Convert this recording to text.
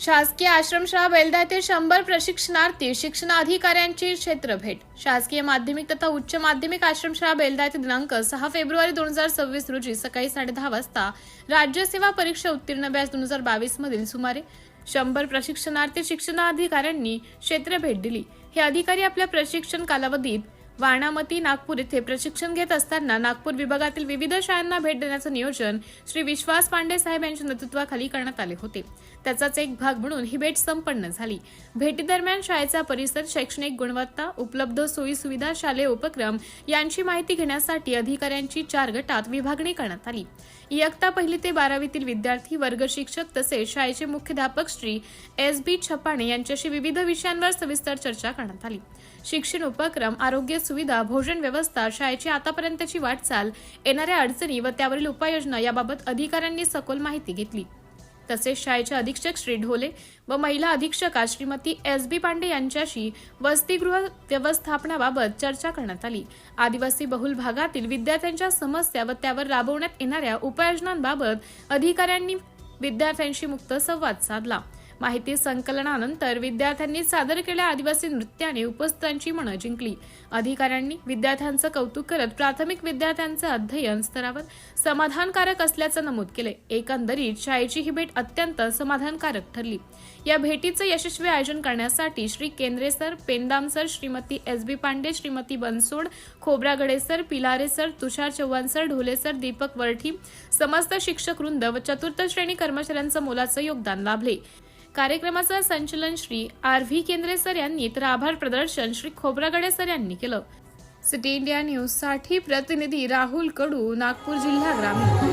शासकीय आश्रमशाळा बेलदा येथे 100 प्रशिक्षणार्थी शिक्षणाधिकाऱ्यांची क्षेत्र भेट। शासकीय माध्यमिक तथा उच्च माध्यमिक आश्रमशाळा बेलदा येथे दिनांक 6 फेब्रुवारी 2026 रोजी सकाळी 10:30 वाजता राज्यसेवा परीक्षा उत्तीर्ण बॅच 2022 मधील सुमारे 100 प्रशिक्षणार्थी शिक्षणाधिकाऱ्यांनी क्षेत्र भेट दिली। हे अधिकारी आपल्या प्रशिक्षण कालावधीत वाणामती नागपूर येथे प्रशिक्षण घेत असताना नागपूर विभागातील विविध शाळांना भेट देण्याचे नियोजन श्री विश्वास पांडे साहेब यांच्या नेतृत्वाखाली करण्यात आले होते। त्याचाच एक भाग म्हणून ही भेट संपन्न झाली। भेटीदरम्यान शाळेचा परिसर, शैक्षणिक गुणवत्ता, उपलब्ध सोयी सुविधा, शालेय उपक्रम यांची माहिती घेण्यासाठी अधिकाऱ्यांची 4 गटात विभागणी करण्यात आली। इयत्ता 1 ते 12वीतील विद्यार्थी, वर्ग शिक्षक तसेच शाळेचे मुख्याध्यापक श्री SB छपाणे यांच्याशी विविध विषयांवर सविस्तर चर्चा करण्यात आली। शिक्षण उपक्रम, आरोग्य सुविधा, भोजन व्यवस्था, शाळेची आतापर्यंतची वाटचाल, येणाऱ्या अडचणी व त्यावरील उपाययोजना याबाबत अधिकाऱ्यांनी सखोल माहिती घेतली। तसेच शाळेचे अधीक्षक श्री ढोले व महिला अधीक्षका श्रीमती SB पांडे यांच्याशी वसतिगृह व्यवस्थापनाबाबत चर्चा करण्यात आली। आदिवासी बहुल भागातील विद्यार्थ्यांच्या समस्या व त्यावर राबवण्यात येणाऱ्या उपाययोजनांबाबत अधिकाऱ्यांनी विद्यार्थ्यांशी मुक्त संवाद साधला। माहिती संकलनानंतर विद्यार्थ्यांनी सादर केलेल्या आदिवासी नृत्याने उपस्थितांची मनं जिंकली। अधिकाऱ्यांनी विद्यार्थ्यांचं कौतुक करत प्राथमिक विद्यार्थ्यांचे अध्ययन स्तरावर समाधानकारक असल्याचं नमूद केले। एकंदरीत शाळेची ही भेट अत्यंत समाधानकारक ठरली। या भेटीचे यशस्वी आयोजन करण्यासाठी Shri Kendre sir, Pendam sir, Shrimati SB Pande, Shrimati Bansod, Khobragade sir, Pilare sir, Tushar Chavan sir, Dhole sir, Deepak Varthi, समस्त शिक्षक वृंद व चतुर्थ श्रेणी कर्मचाऱ्यांचं मोलाचं योगदान लाभले। कार्यक्रमाचं संचलन श्री RV केंद्रे सर यांनी तर आभार प्रदर्शन श्री खोब्रागडे सर यांनी केलं। सिटी इंडिया न्यूज साठी प्रतिनिधी राहुल कडू, नागपूर जिल्हा ग्रामीण।